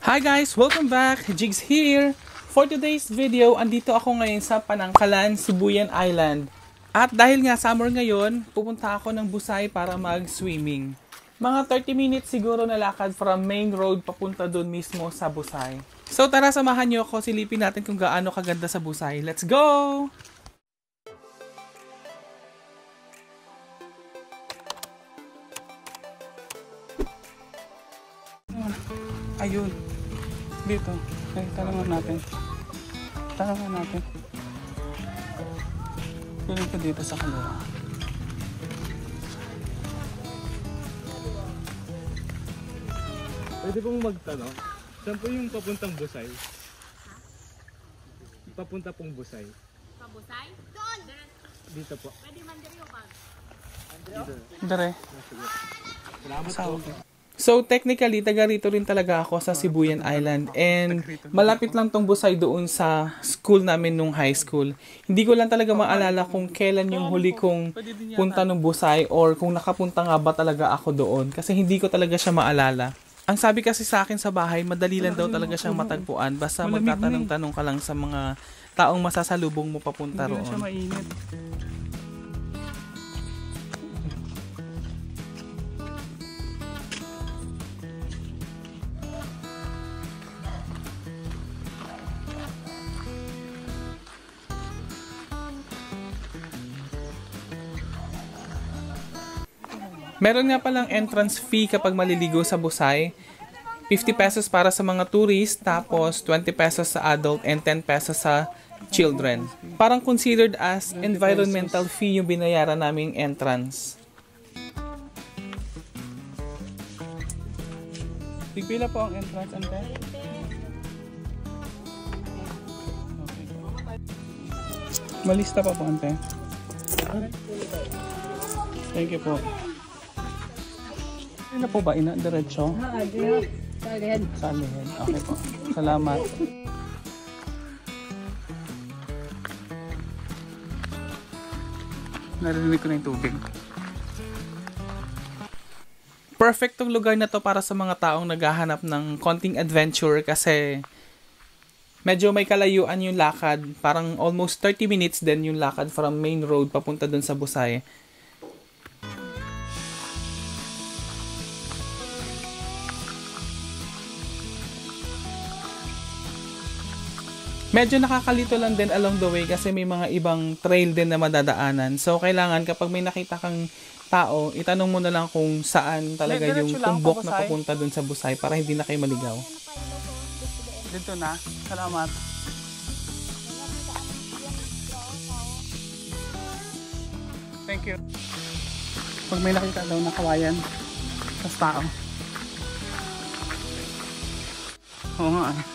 Hi guys! Welcome back! Jigs here! For today's video, andito ako ngayon sa Panangkalan, Sibuyan Island. At dahil nga summer ngayon, pupunta ako ng Busay para mag-swimming. Mga 30 minutes siguro na lakad from main road papunta doon mismo sa Busay. So tara, samahan nyo ako, silipin natin kung gaano kaganda sa Busay. Let's go! Ayun. Dito. Ay, tanungan natin. Piling ko dito sa kanila. Pwede pong magtanong, saan po yung papuntang Busay? Papunta pong Busay. Pabusay? Doon! Dito po. Pwede mandiryo pag. Dere. Salamat po. So technically, taga rito rin talaga ako sa Sibuyan Island. And malapit lang tong Busay doon sa school namin nung high school. Hindi ko lang talaga maalala kung kailan yung huli kong punta ng Busay or kung nakapunta nga ba talaga ako doon. Kasi hindi ko talaga siya maalala. Ang sabi kasi sa akin sa bahay, madali lang daw talaga siyang matagpuan. Basta magtatanong-tanong ka lang sa mga taong masasalubong mo papunta roon. Hindi siya mainit. Meron nga palang entrance fee kapag maliligo sa Busay. 50 pesos para sa mga tourist, tapos 20 pesos sa adult and 10 pesos sa children. Parang considered as environmental fee yung binayaran naming entrance. Tigpila po ang entrance, ante? Malista pa po, ante. Thank you po. Ano po ba? Diretso? Salihan. Salihan. Okay po. Salamat. Narinig ko na yung tubig. Perfect tong lugar na to para sa mga taong naghahanap ng konting adventure kasi medyo may kalayuan yung lakad. Parang almost 30 minutes din yung lakad from main road papunta dun sa Busay. Medyo nakakalito lang din along the way kasi may mga ibang trail din na madadaanan. So, kailangan kapag may nakita kang tao, itanong mo na lang kung saan talaga yung tumbok na papunta dun sa Busay para hindi na kayo maligaw. Dito na. Salamat. Thank you. Pag may nakita daw na kawayan, tas tao. Oo nga eh.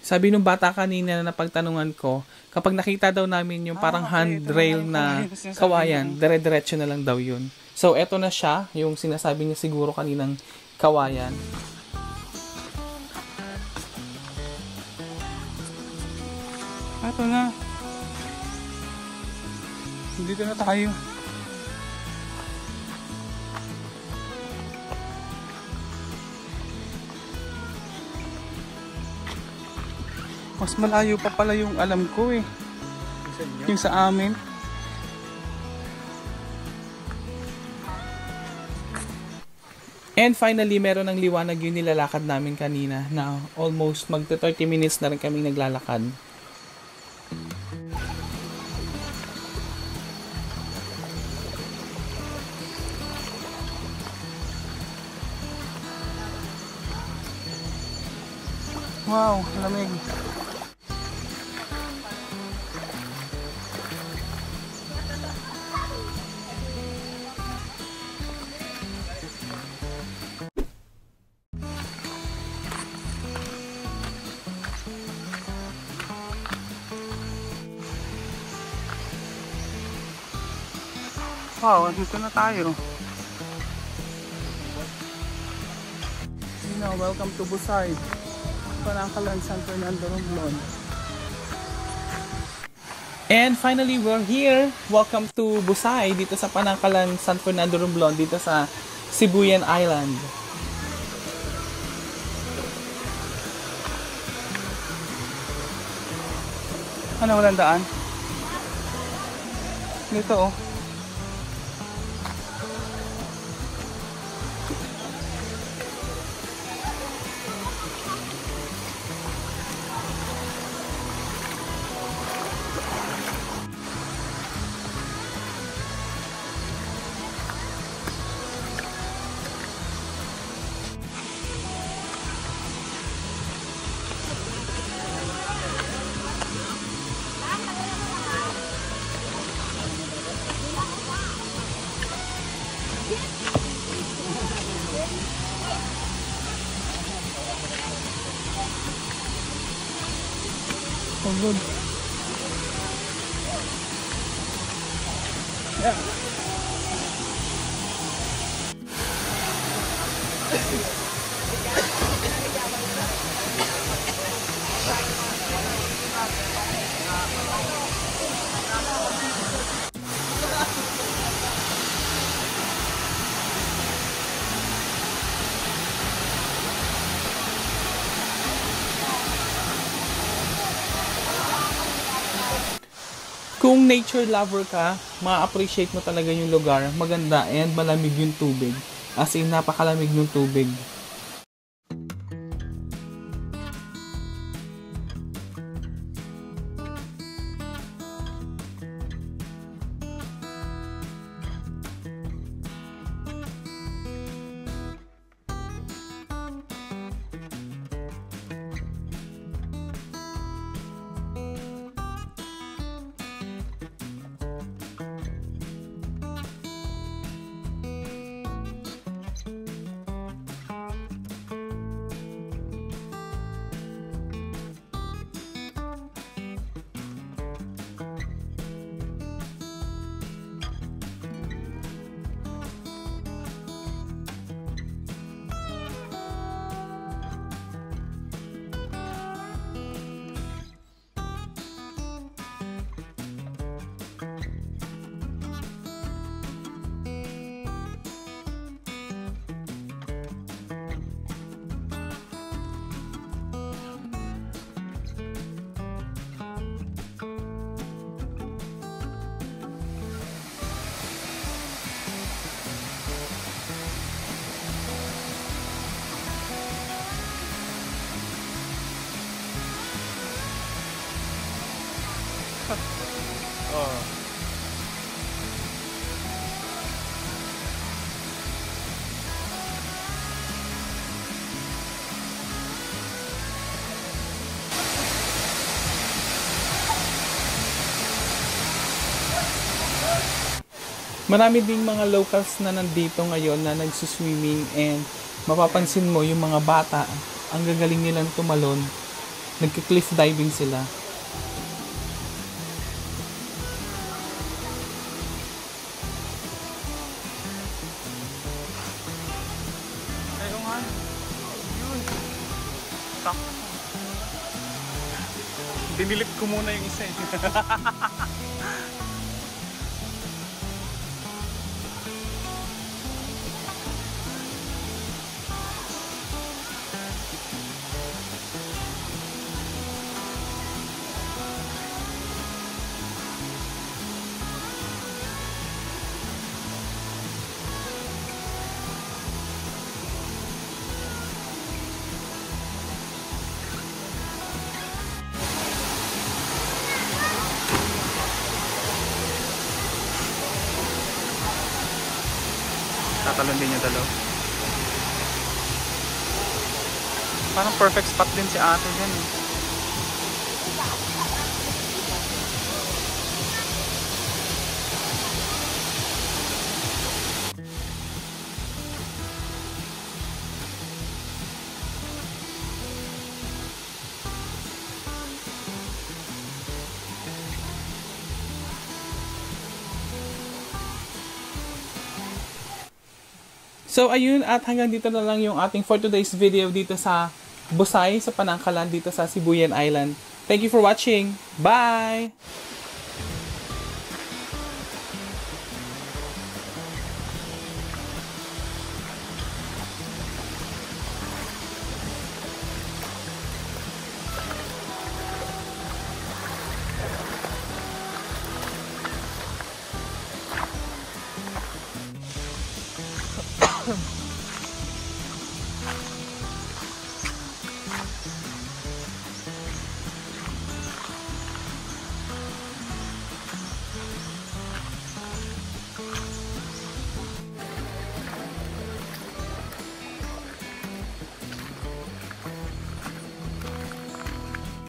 Sabi nung bata kanina na pagtanungan ko, kapag nakita daw namin yung parang handrail na kawayan, dire-diretso na lang daw yun. So, eto na siya, yung sinasabi niya siguro kaninang kawayan. Eto na. Dito na tayo. Mas malayo pa pala yung alam ko eh. Yung sa amin. And finally, meron ng liwanag yung nilalakad namin kanina na almost magto 30 minutes na rin kami naglalakad. Wow, lamig. Wow, dito na tayo. Welcome to Busay. Panangkalan, San Fernando, Romblon. And finally, we're here. Welcome to Busay, dito sa Panangkalan, San Fernando Romblon, dito sa Sibuyan Island. Ano, walang daan? Dito, oh. Oh, good. Yeah. Kung nature lover ka, ma-appreciate mo talaga yung lugar. Maganda and malamig yung tubig. As in, napakalamig ng tubig. Marami ding mga locals na nandito ngayon na nagsuswimming and mapapansin mo yung mga bata, ang gagaling nilang tumalon. Nagka-cliff diving sila. Ayun nga. Yun. Sakto. Dinilit ko muna yung isa eh. Tatalon din yung dalaw. Parang perfect spot din si ate dyan eh. So ayun, at hanggang dito na lang yung ating for today's video dito sa Busay, sa Panangkalan, dito sa Sibuyan Island. Thank you for watching. Bye!